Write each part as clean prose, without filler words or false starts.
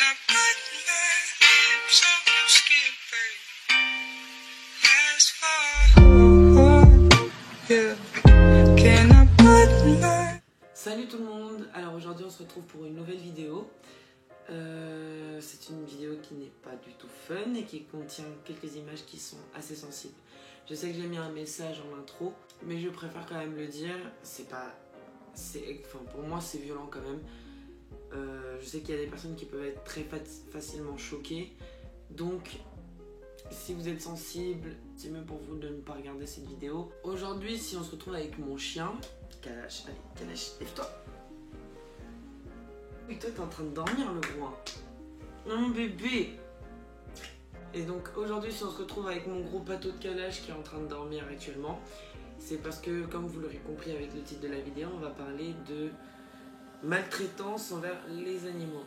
I put my lips on your skin, babe? As far, yeah. Can I put my... Salut tout le monde, alors aujourd'hui on se retrouve pour une nouvelle vidéo. C'est une vidéo qui n'est pas du tout fun et qui contient quelques images qui sont assez sensibles. Je sais que j'ai mis un message en intro, mais je préfère quand même le dire, pour moi c'est violent quand même. Je sais qu'il y a des personnes qui peuvent être très facilement choquées, donc si vous êtes sensible, c'est mieux pour vous de ne pas regarder cette vidéo. Aujourd'hui, si on se retrouve avec mon chien, Kalash, allez, Kalash, lève-toi. Oui, toi t'es en train de dormir le gros. Mon bébé. Et donc aujourd'hui, si on se retrouve avec mon gros pâteau de Kalash qui est en train de dormir actuellement, c'est parce que, comme vous l'aurez compris avec le titre de la vidéo, on va parler de maltraitance envers les animaux.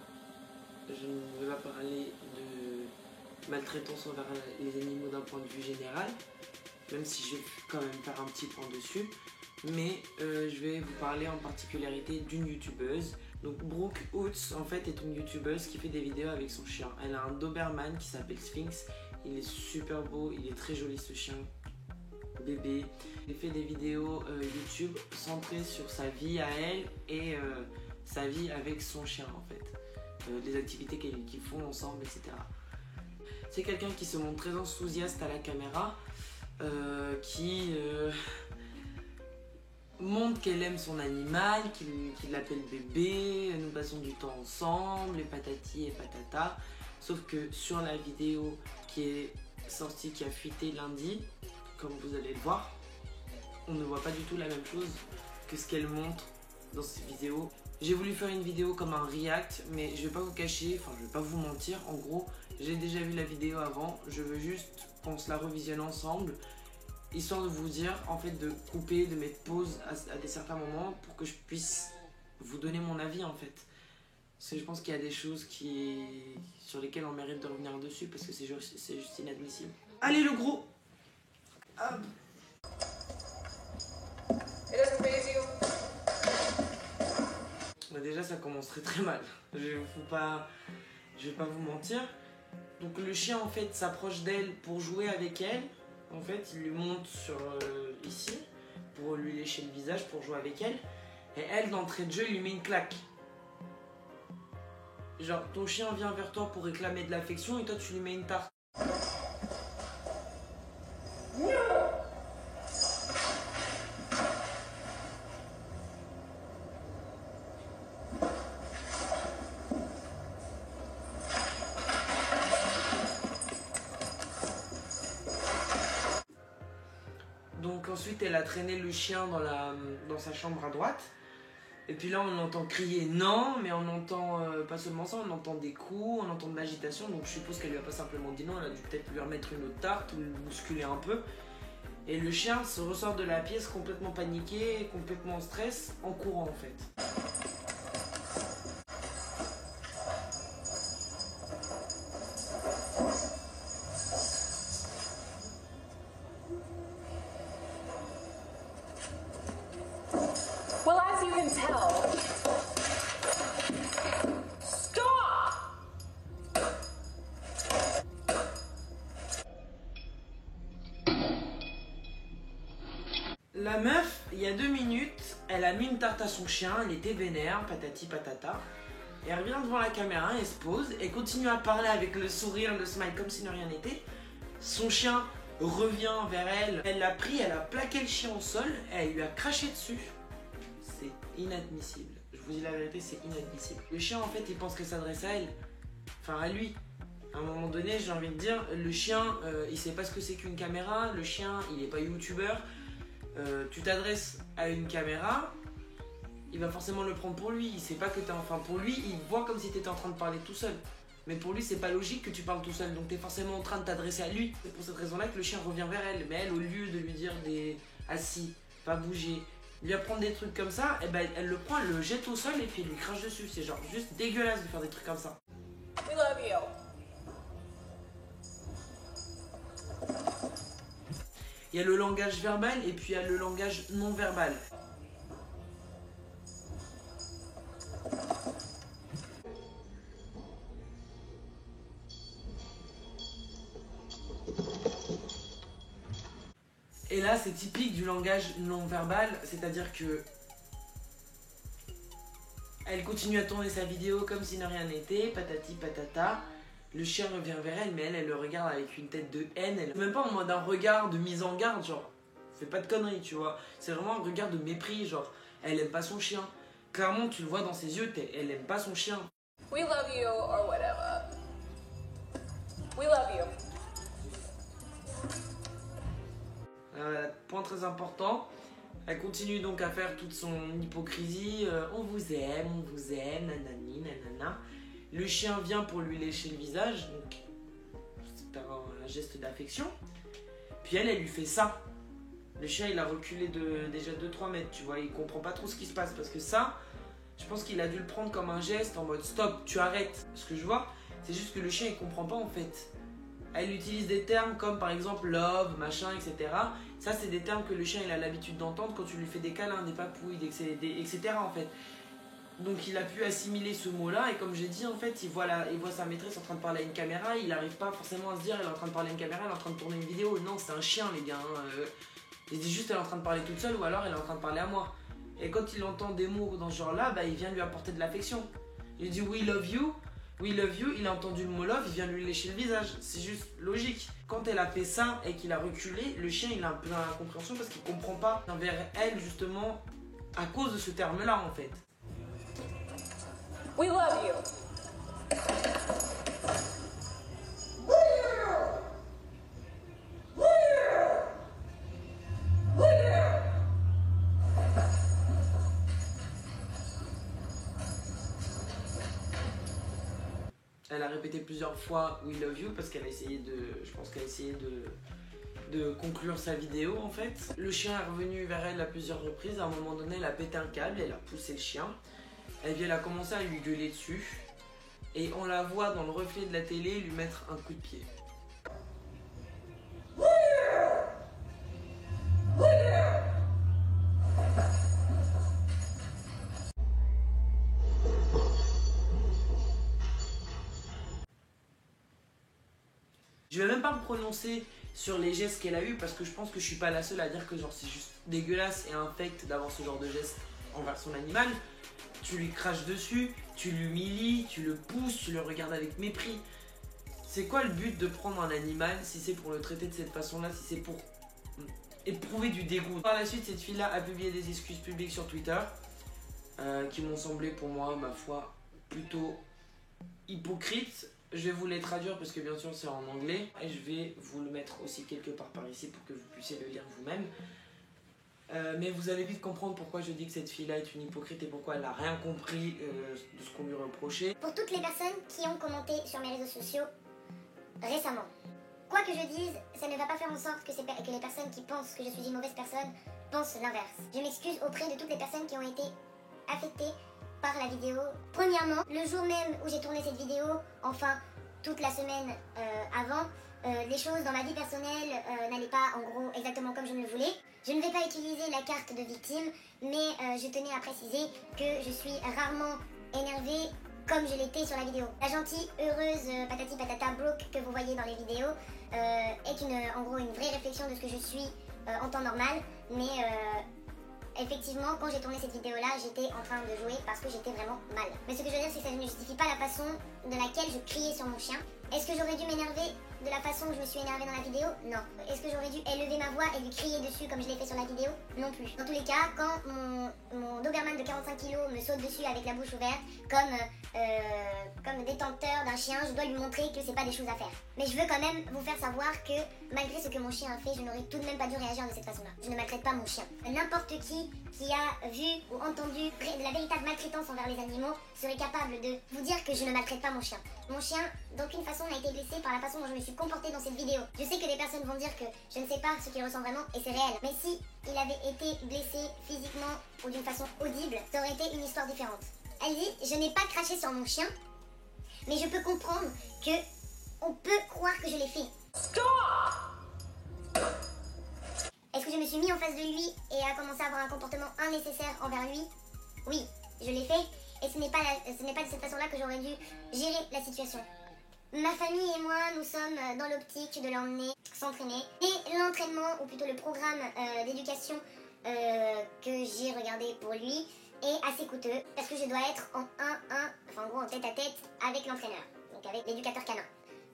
Je ne vais pas parler de maltraitance envers les animaux d'un point de vue général, même si je vais quand même faire un petit point dessus. Mais je vais vous parler en particularité d'une youtubeuse. Donc Brooke Hoots en fait est une youtubeuse qui fait des vidéos avec son chien. Elle a un Doberman qui s'appelle Sphinx. Il est super beau, il est très joli ce chien, bébé. Elle fait des vidéos YouTube centrées sur sa vie à elle et sa vie avec son chien en fait. Les activités qu'ils font ensemble, etc. C'est quelqu'un qui se montre très enthousiaste à la caméra, qui montre qu'elle aime son animal, qu'il l'appelle bébé, nous passons du temps ensemble, et patati et patata. Sauf que sur la vidéo qui est sortie, qui a fuité lundi, comme vous allez le voir, on ne voit pas du tout la même chose que ce qu'elle montre dans cette vidéo. J'ai voulu faire une vidéo comme un react, mais je vais pas vous cacher, je vais pas vous mentir, en gros, j'ai déjà vu la vidéo avant, je veux juste qu'on se la revisionne ensemble, histoire de vous dire, en fait, de couper, de mettre pause à des certains moments pour que je puisse vous donner mon avis, en fait. Parce que je pense qu'il y a des choses sur lesquelles on mérite de revenir dessus, parce que c'est juste inadmissible. Allez, le gros! Hop. Déjà, ça commence très mal. Je vais pas vous mentir. Donc le chien, en fait, s'approche d'elle pour jouer avec elle. En fait, il lui monte sur ici pour lui lécher le visage, pour jouer avec elle. Et elle, d'entrée de jeu, lui met une claque. Genre, ton chien vient vers toi pour réclamer de l'affection et toi, tu lui mets une tarte. Donc ensuite elle a traîné le chien dans sa chambre à droite. Et puis là on entend crier non, mais on entend pas seulement ça, on entend des coups, on entend de l'agitation. Donc je suppose qu'elle lui a pas simplement dit non, elle a dû peut-être lui remettre une autre tarte ou le bousculer un peu. Et le chien se ressort de la pièce complètement paniqué, complètement en stress, en courant en fait. Well, as you can tell, stop! La meuf, il y a 2 minutes, elle a mis une tarte à son chien, elle était vénère, patati patata. Et elle revient devant la caméra, elle se pose et continue à parler avec le sourire, le smile comme si de rien n'était. Son chien revient vers elle, elle l'a pris, elle a plaqué le chien au sol et elle lui a craché dessus. C'est inadmissible. Je vous dis la vérité, c'est inadmissible. Le chien, en fait, il pense qu'elle s'adresse à elle. Enfin, à lui. À un moment donné, j'ai envie de dire, le chien, il sait pas ce que c'est qu'une caméra. Le chien, il est pas youtubeur. Tu t'adresses à une caméra, il va forcément le prendre pour lui. Il sait pas que t'es... Enfin, pour lui, il voit comme si t'étais en train de parler tout seul. Mais pour lui, c'est pas logique que tu parles tout seul. Donc, t'es forcément en train de t'adresser à lui. C'est pour cette raison-là que le chien revient vers elle. Mais elle, au lieu de lui dire des assis, pas bouger, lui apprendre des trucs comme ça, et ben elle le prend, elle le jette au sol et puis elle lui crache dessus. C'est genre juste dégueulasse de faire des trucs comme ça. We love you. Il y a le langage verbal et puis il y a le langage non verbal. Et là, c'est typique du langage non verbal, c'est-à-dire que elle continue à tourner sa vidéo comme si de rien n'était, patati patata. Le chien revient vers elle, mais elle le regarde avec une tête de haine. Même pas en mode un regard de mise en garde, genre, fais pas de conneries, tu vois. C'est vraiment un regard de mépris, genre, elle aime pas son chien. Clairement, tu le vois dans ses yeux, elle aime pas son chien. We love you or whatever. We love you. Point très important, elle continue donc à faire toute son hypocrisie. On vous aime, nanani, nanana. Le chien vient pour lui lécher le visage, donc c'est un geste d'affection. Puis elle lui fait ça. Le chien, il a reculé déjà 2-3 mètres, tu vois, il comprend pas trop ce qui se passe. Parce que ça, je pense qu'il a dû le prendre comme un geste en mode stop, tu arrêtes. Ce que je vois, c'est juste que le chien, il comprend pas en fait. Elle utilise des termes comme par exemple love, machin, etc. Ça, c'est des termes que le chien, il a l'habitude d'entendre quand tu lui fais des câlins, des papouilles, etc. en fait. Donc il a pu assimiler ce mot-là, et comme j'ai dit, en fait, il voit sa maîtresse en train de parler à une caméra, il n'arrive pas forcément à se dire elle est en train de parler à une caméra, elle est en train de tourner une vidéo. Non, c'est un chien, les gars. Il dit juste elle est en train de parler toute seule, ou alors elle est en train de parler à moi. Et quand il entend des mots dans ce genre-là, bah, il vient lui apporter de l'affection. Il dit we love you, il a entendu le mot love, il vient lui lécher le visage. C'est juste logique. Quand elle a fait ça et qu'il a reculé, le chien il a un peu d'incompréhension parce qu'il comprend pas envers elle justement à cause de ce terme-là en fait. We love you. Elle a répété plusieurs fois We love you parce qu'elle a essayé je pense qu'elle a essayé de conclure sa vidéo en fait. Le chien est revenu vers elle à plusieurs reprises. À un moment donné, elle a pété un câble, elle a poussé le chien. Et puis elle a commencé à lui gueuler dessus. Et on la voit dans le reflet de la télé lui mettre un coup de pied. Je vais même pas me prononcer sur les gestes qu'elle a eu parce que je pense que je suis pas la seule à dire que genre c'est juste dégueulasse et infect d'avoir ce genre de geste envers son animal. Tu lui craches dessus, tu l'humilies, tu le pousses, tu le regardes avec mépris. C'est quoi le but de prendre un animal si c'est pour le traiter de cette façon-là, si c'est pour éprouver du dégoût? Par la suite, cette fille-là a publié des excuses publiques sur Twitter qui m'ont semblé pour moi, ma foi, plutôt hypocrites. Je vais vous les traduire parce que bien sûr c'est en anglais et je vais vous le mettre aussi quelque part par ici pour que vous puissiez le lire vous-même. Mais vous allez vite comprendre pourquoi je dis que cette fille-là est une hypocrite et pourquoi elle n'a rien compris de ce qu'on lui reprochait. Pour toutes les personnes qui ont commenté sur mes réseaux sociaux récemment, quoi que je dise, ça ne va pas faire en sorte que les personnes qui pensent que je suis une mauvaise personne pensent l'inverse. Je m'excuse auprès de toutes les personnes qui ont été affectées par la vidéo. Premièrement, le jour même où j'ai tourné cette vidéo, enfin toute la semaine avant, les choses dans ma vie personnelle n'allaient pas en gros exactement comme je ne le voulais. Je ne vais pas utiliser la carte de victime, mais je tenais à préciser que je suis rarement énervée comme je l'étais sur la vidéo. La gentille, heureuse, patati patata broke que vous voyez dans les vidéos est en gros une vraie réflexion de ce que je suis en temps normal, mais effectivement, quand j'ai tourné cette vidéo-là, j'étais en train de jouer parce que j'étais vraiment mal. Mais ce que je veux dire, c'est que ça ne justifie pas la façon de laquelle je criais sur mon chien. Est-ce que j'aurais dû m'énerver de la façon que je me suis énervée dans la vidéo? Non. Est-ce que j'aurais dû élever ma voix et lui crier dessus comme je l'ai fait sur la vidéo? Non plus. Dans tous les cas, quand mon Doberman de 45 kg me saute dessus avec la bouche ouverte, comme détenteur d'un chien, je dois lui montrer que c'est pas des choses à faire. Mais je veux quand même vous faire savoir que malgré ce que mon chien a fait, je n'aurais tout de même pas dû réagir de cette façon-là. Je ne maltraite pas mon chien. N'importe qui a vu ou entendu de la véritable maltraitance envers les animaux serait capable de vous dire que je ne maltraite pas mon chien. Mon chien, d'aucune façon, n'a été blessé par la façon dont je me suis comportée dans cette vidéo. Je sais que des personnes vont dire que je ne sais pas ce qu'il ressent vraiment, et c'est réel. Mais si il avait été blessé physiquement ou d'une façon audible, ça aurait été une histoire différente. Elle dit, je n'ai pas craché sur mon chien, mais je peux comprendre que on peut croire que je l'ai fait. Stop! Est-ce que je me suis mis en face de lui et a commencé à avoir un comportement innécessaire envers lui? Oui, je l'ai fait, et ce n'est pas de cette façon-là que j'aurais dû gérer la situation. Ma famille et moi, nous sommes dans l'optique de l'emmener s'entraîner. Et l'entraînement, ou plutôt le programme d'éducation que j'ai regardé pour lui est assez coûteux parce que je dois être en 1-1, enfin en gros en tête-à-tête avec l'entraîneur, donc avec l'éducateur canin.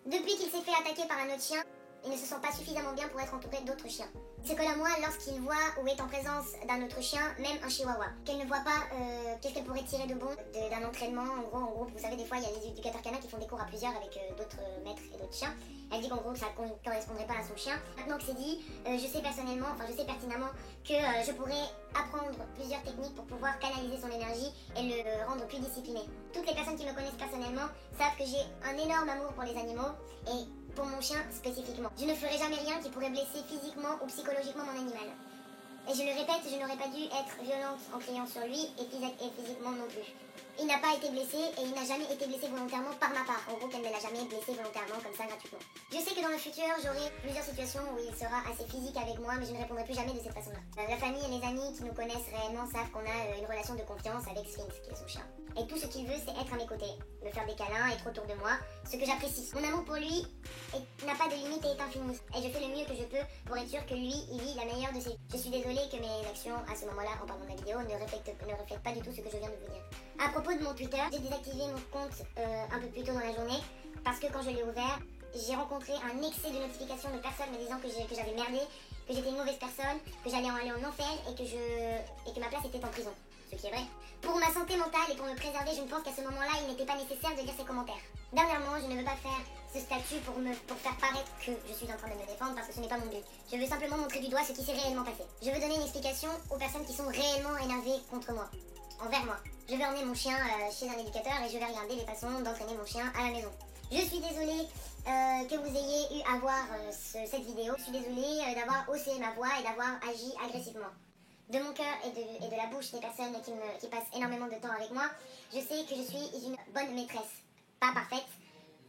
Depuis qu'il s'est fait attaquer par un autre chien, il ne se sent pas suffisamment bien pour être entouré d'autres chiens. C'est que là, moi, lorsqu'il voit ou est en présence d'un autre chien, même un chihuahua, qu'elle ne voit pas qu'est-ce qu'elle pourrait tirer de bon d'un entraînement. En gros, vous savez, des fois, il y a des éducateurs canins qui font des cours à plusieurs avec d'autres maîtres et d'autres chiens. Elle dit qu'en gros, que ça ne correspondrait pas à son chien. Maintenant que c'est dit, je sais pertinemment que je pourrais apprendre plusieurs techniques pour pouvoir canaliser son énergie et le rendre plus discipliné. Toutes les personnes qui me connaissent personnellement savent que j'ai un énorme amour pour les animaux et pour mon chien spécifiquement. Je ne ferai jamais rien qui pourrait blesser physiquement ou psychologiquement mon animal. Et je le répète, je n'aurais pas dû être violente en criant sur lui et physiquement non plus. Il n'a pas été blessé et il n'a jamais été blessé volontairement par ma part. En gros, qu'elle ne l'a jamais blessé volontairement comme ça gratuitement. Je sais que dans le futur, j'aurai plusieurs situations où il sera assez physique avec moi, mais je ne répondrai plus jamais de cette façon-là. La famille et les amis qui nous connaissent réellement savent qu'on a une relation de confiance avec Sphinx, qui est son chien. Et tout ce qu'il veut, c'est être à mes côtés, me faire des câlins, être autour de moi, ce que j'apprécie. Mon amour pour lui n'a pas de limite et est infini. Et je fais le mieux que je peux pour être sûr que lui, il vit la meilleure de ses... Je suis désolée que mes actions à ce moment-là, en parlant de la vidéo, ne reflètent pas du tout ce que je viens de vous dire. À propos de mon Twitter, j'ai désactivé mon compte un peu plus tôt dans la journée parce que quand je l'ai ouvert, j'ai rencontré un excès de notifications de personnes me disant que j'avais merdé, que j'étais une mauvaise personne, que j'allais aller en enfer et que ma place était en prison. Ce qui est vrai. Pour ma santé mentale et pour me préserver, je ne pense qu'à ce moment-là, il n'était pas nécessaire de lire ces commentaires. Dernièrement, je ne veux pas faire ce statut pour faire paraître que je suis en train de me défendre parce que ce n'est pas mon but. Je veux simplement montrer du doigt ce qui s'est réellement passé. Je veux donner une explication aux personnes qui sont réellement énervées contre moi, envers moi. Je vais emmener mon chien chez un éducateur et je vais regarder les façons d'entraîner mon chien à la maison. Je suis désolée que vous ayez eu à voir cette vidéo. Je suis désolée d'avoir haussé ma voix et d'avoir agi agressivement. De mon cœur et de la bouche des personnes qui passent énormément de temps avec moi, je sais que je suis une bonne maîtresse, pas parfaite,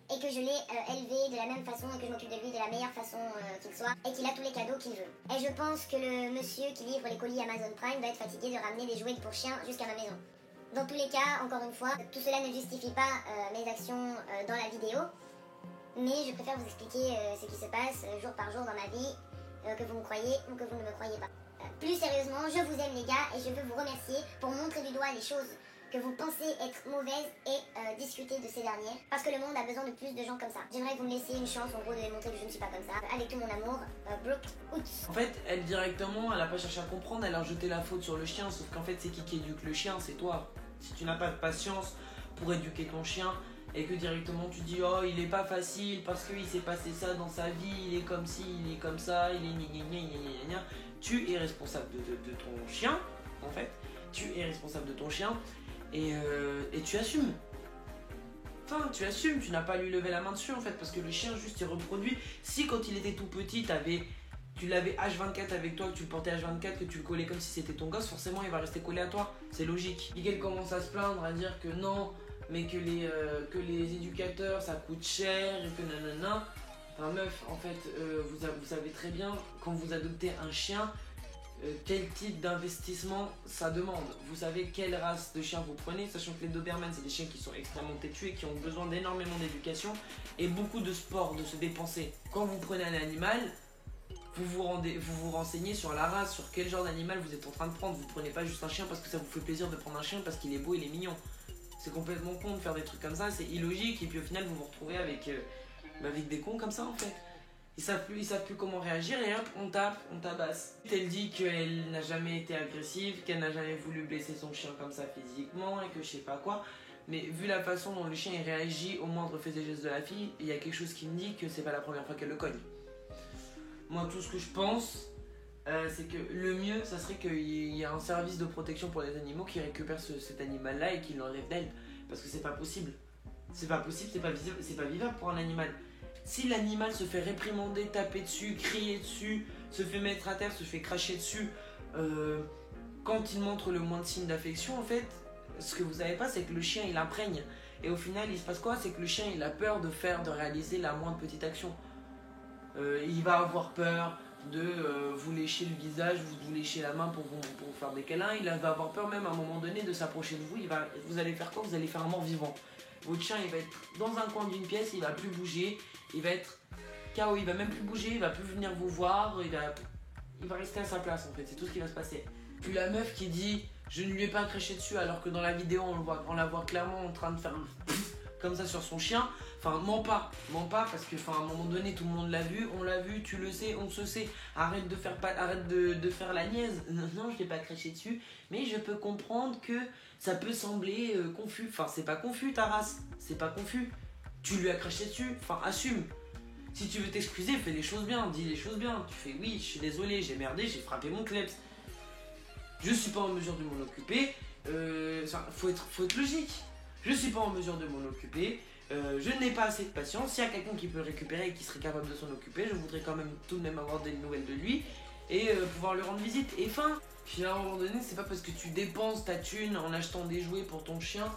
et que je l'ai élevé de la même façon et que je m'occupe de lui de la meilleure façon qu'il soit, et qu'il a tous les cadeaux qu'il veut. Et je pense que le monsieur qui livre les colis Amazon Prime va être fatigué de ramener des jouets pour chiens jusqu'à ma maison. Dans tous les cas, encore une fois, tout cela ne justifie pas mes actions dans la vidéo, mais je préfère vous expliquer ce qui se passe jour par jour dans ma vie, que vous me croyez ou que vous ne me croyez pas. Plus sérieusement, je vous aime les gars et je veux vous remercier pour montrer du doigt les choses que vous pensez être mauvaises et discuter de ces dernières. Parce que le monde a besoin de plus de gens comme ça. J'aimerais que vous me laissiez une chance en gros de montrer que je ne suis pas comme ça. Avec tout mon amour, Brooke Hoots. En fait, elle directement, elle a pas cherché à comprendre, elle a jeté la faute sur le chien, sauf qu'en fait, c'est qui éduque le chien, c'est toi. Si tu n'as pas de patience pour éduquer ton chien et que directement tu dis oh il est pas facile parce qu'il s'est passé ça dans sa vie, il est comme ci, il est comme ça, il est gna, tu es responsable de ton chien en fait, tu es responsable de ton chien et tu assumes. Enfin, tu assumes, tu n'as pas à lui lever la main dessus en fait parce que le chien juste il reproduit. Si quand il était tout petit tu l'avais H24 avec toi, que tu le portais H24, que tu le collais comme si c'était ton gosse, forcément il va rester collé à toi, c'est logique. Et qu'elle commence à se plaindre, à dire que non, mais que les éducateurs ça coûte cher et que nanana. Enfin meuf, en fait, vous savez très bien, quand vous adoptez un chien, quel type d'investissement ça demande. Vous savez quelle race de chien vous prenez, sachant que les Doberman c'est des chiens qui sont extrêmement têtus et qui ont besoin d'énormément d'éducation et beaucoup de sport, de se dépenser. Quand vous prenez un animal, vous vous renseignez sur la race, sur quel genre d'animal vous êtes en train de prendre. Vous prenez pas juste un chien parce que ça vous fait plaisir de prendre un chien parce qu'il est beau, il est mignon. C'est complètement con de faire des trucs comme ça, c'est illogique et puis au final vous vous retrouvez avec des cons comme ça en fait. Ils savent plus comment réagir et hop, on tabasse. Elle dit qu'elle n'a jamais été agressive, qu'elle n'a jamais voulu blesser son chien comme ça physiquement et que je sais pas quoi. Mais vu la façon dont le chien il réagit au moindre fait et geste de la fille, il y a quelque chose qui me dit que c'est pas la première fois qu'elle le cogne. Moi, tout ce que je pense, c'est que le mieux, ça serait qu'il y ait un service de protection pour les animaux qui récupère cet animal-là et qui l'enlève d'elle. Parce que c'est pas possible. C'est pas possible, c'est pas visible, c'est pas vivable pour un animal. Si l'animal se fait réprimander, taper dessus, crier dessus, se fait mettre à terre, se fait cracher dessus, quand il montre le moins de signes d'affection, en fait, ce que vous savez pas, c'est que le chien, il imprègne. Et au final, il se passe quoi? C'est que le chien, il a peur de réaliser la moindre petite action. Il va avoir peur, de vous lécher le visage, vous lécher la main pour vous faire des câlins. Il va avoir peur même à un moment donné de s'approcher de vous. Vous allez faire quoi? Vous allez faire un mort-vivant. Votre chien, il va être dans un coin d'une pièce, il va plus bouger, il va être KO, il va même plus bouger, il va plus venir vous voir, il va rester à sa place en fait, c'est tout ce qui va se passer. Puis la meuf qui dit je ne lui ai pas craché dessus alors que dans la vidéo on la voit clairement en train de faire comme ça sur son chien. Enfin, mens pas parce que à un moment donné tout le monde l'a vu, on l'a vu, tu le sais, on se sait. Arrête de faire la niaise. Non, je l'ai pas craché dessus, mais je peux comprendre que ça peut sembler confus. Enfin, c'est pas confus ta race, c'est pas confus. Tu lui as craché dessus, enfin assume. Si tu veux t'excuser, fais les choses bien, dis les choses bien. Tu fais oui, je suis désolé, j'ai merdé, j'ai frappé mon kleps. Je suis pas en mesure de m'en occuper. Faut être logique. Je suis pas en mesure de m'en occuper. Je n'ai pas assez de patience. S'il y a quelqu'un qui peut le récupérer et qui serait capable de s'en occuper, je voudrais quand même tout de même avoir des nouvelles de lui et pouvoir lui rendre visite. Et fin. Puis à un moment donné, c'est pas parce que tu dépenses ta thune en achetant des jouets pour ton chien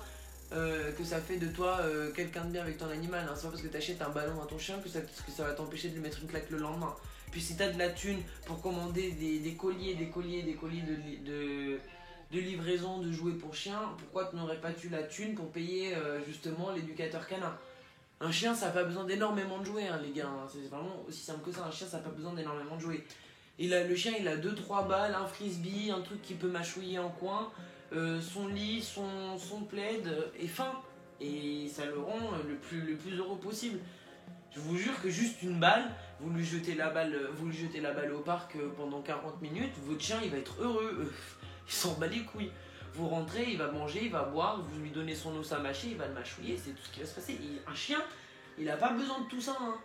que ça fait de toi quelqu'un de bien avec ton animal. Hein. C'est pas parce que tu achètes un ballon à ton chien que ça va t'empêcher de lui mettre une claque le lendemain. Puis si tu as de la thune pour commander des colliers de livraison de jouets pour chiens, pourquoi tu n'aurais pas eu la thune pour payer justement l'éducateur canin? Un chien, ça n'a pas besoin d'énormément de jouets, hein, les gars. Hein. C'est vraiment aussi simple que ça. Un chien, ça n'a pas besoin d'énormément de jouets. Le chien, il a 2-3 balles, un frisbee, un truc qui peut mâchouiller en coin, son lit, son plaid, et fin. Et ça le rend le plus heureux possible. Je vous jure que juste une balle, vous lui jetez la balle au parc pendant 40 minutes, votre chien, il va être heureux. Il s'en bat les couilles. Vous rentrez, il va manger, il va boire, vous lui donnez son os à mâcher, il va le mâchouiller, c'est tout ce qui va se passer. Un chien, il n'a pas besoin de tout ça. Hein.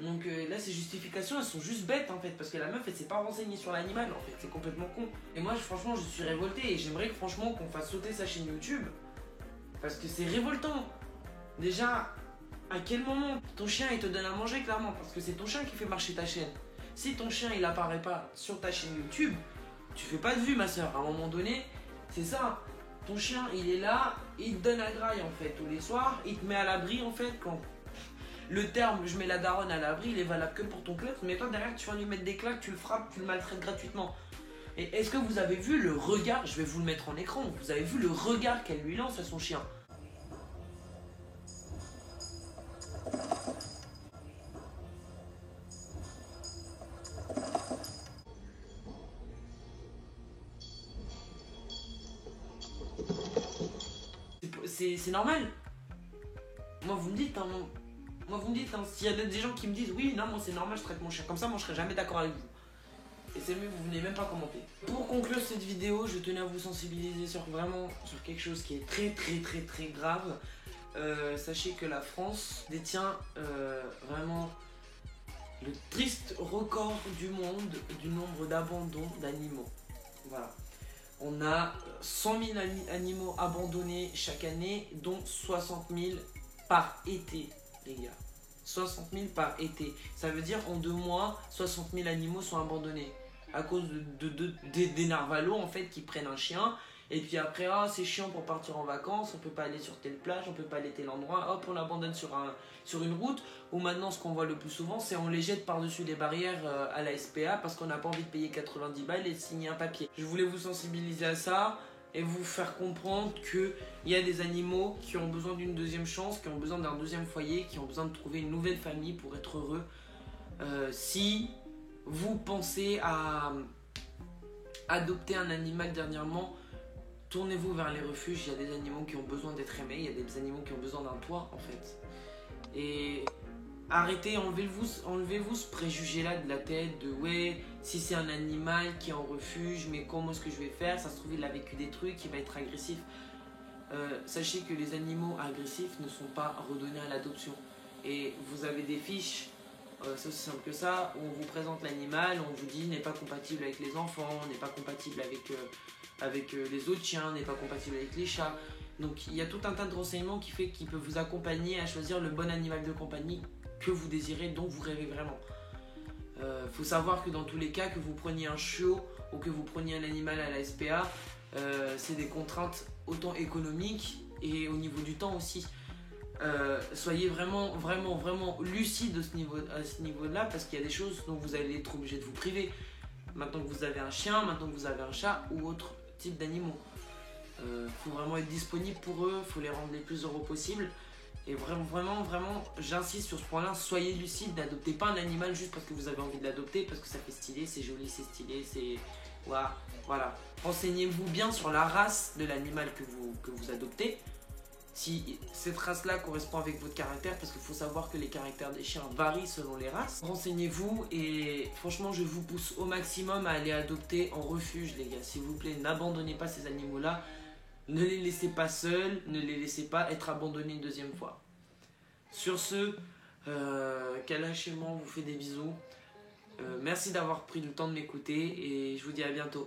Donc là, ces justifications, elles sont juste bêtes en fait, parce que la meuf, elle s'est pas renseignée sur l'animal en fait, c'est complètement con. Et moi, franchement, je suis révolté et j'aimerais franchement qu'on fasse sauter sa chaîne YouTube, parce que c'est révoltant. Déjà, à quel moment ton chien, il te donne à manger clairement, parce que c'est ton chien qui fait marcher ta chaîne. Si ton chien, il apparaît pas sur ta chaîne YouTube, tu fais pas de vue, ma soeur. À un moment donné, c'est ça. Ton chien, il est là, il te donne à graille en fait tous les soirs, il te met à l'abri en fait. Quand le terme je mets la daronne à l'abri, il est valable que pour ton club, mais toi derrière tu vas lui mettre des claques, tu le frappes, tu le maltraites gratuitement. Et est-ce que vous avez vu le regard, je vais vous le mettre en écran, vous avez vu le regard qu'elle lui lance à son chien? C'est normal. Moi vous me dites, hein, s'il y a des gens qui me disent oui, non, moi c'est normal, je traite mon chien comme ça, moi je serai jamais d'accord avec vous. Et c'est mieux, vous venez même pas commenter. Pour conclure cette vidéo, je tenais à vous sensibiliser sur quelque chose qui est très grave. Sachez que la France détient vraiment le triste record du monde du nombre d'abandons d'animaux. Voilà. On a 100 000 animaux abandonnés chaque année, dont 60 000 par été, les gars. 60 000 par été. Ça veut dire en 2 mois, 60 000 animaux sont abandonnés. À cause des narvalos, en fait, qui prennent un chien. Et puis après, c'est chiant pour partir en vacances, on peut pas aller sur telle plage, on peut pas aller tel endroit, hop, on l'abandonne sur une route. Ou maintenant, ce qu'on voit le plus souvent, c'est on les jette par-dessus les barrières à la SPA parce qu'on n'a pas envie de payer 90 balles et de signer un papier. Je voulais vous sensibiliser à ça et vous faire comprendre qu'il y a des animaux qui ont besoin d'une deuxième chance, qui ont besoin d'un deuxième foyer, qui ont besoin de trouver une nouvelle famille pour être heureux. Si vous pensez à adopter un animal dernièrement, tournez-vous vers les refuges. Il y a des animaux qui ont besoin d'être aimés, il y a des animaux qui ont besoin d'un toit en fait. Et arrêtez, enlevez-vous ce préjugé-là de la tête de ouais, si c'est un animal qui est en refuge, mais comment est-ce que je vais faire? Ça se trouve, il a vécu des trucs, il va être agressif. Sachez que les animaux agressifs ne sont pas redonnés à l'adoption. Et vous avez des fiches, c'est aussi simple que ça, où on vous présente l'animal, on vous dit n'est pas compatible avec les enfants, n'est pas compatible avec les autres chiens, n'est pas compatible avec les chats. Donc il y a tout un tas de renseignements qui peut vous accompagner à choisir le bon animal de compagnie que vous désirez, dont vous rêvez vraiment. Faut savoir que dans tous les cas, que vous preniez un chiot ou que vous preniez un animal à la SPA, c'est des contraintes autant économiques et au niveau du temps aussi. soyez vraiment lucide à ce niveau-là, parce qu'il y a des choses dont vous allez être obligé de vous priver. Maintenant que vous avez un chien, maintenant que vous avez un chat ou autre type d'animaux. Faut vraiment être disponible pour eux, faut les rendre les plus heureux possible. Et vraiment, j'insiste sur ce point-là, soyez lucide, n'adoptez pas un animal juste parce que vous avez envie de l'adopter, parce que ça fait stylé, c'est joli, c'est stylé, c'est... Voilà. Renseignez-vous bien sur la race de l'animal que vous adoptez. Si cette race-là correspond avec votre caractère, parce qu'il faut savoir que les caractères des chiens varient selon les races. Renseignez-vous et franchement, je vous pousse au maximum à aller adopter en refuge, les gars. S'il vous plaît, n'abandonnez pas ces animaux-là. Ne les laissez pas seuls, ne les laissez pas être abandonnés une deuxième fois. Sur ce, Kalash et moi, on vous fait des bisous. Merci d'avoir pris le temps de m'écouter et je vous dis à bientôt.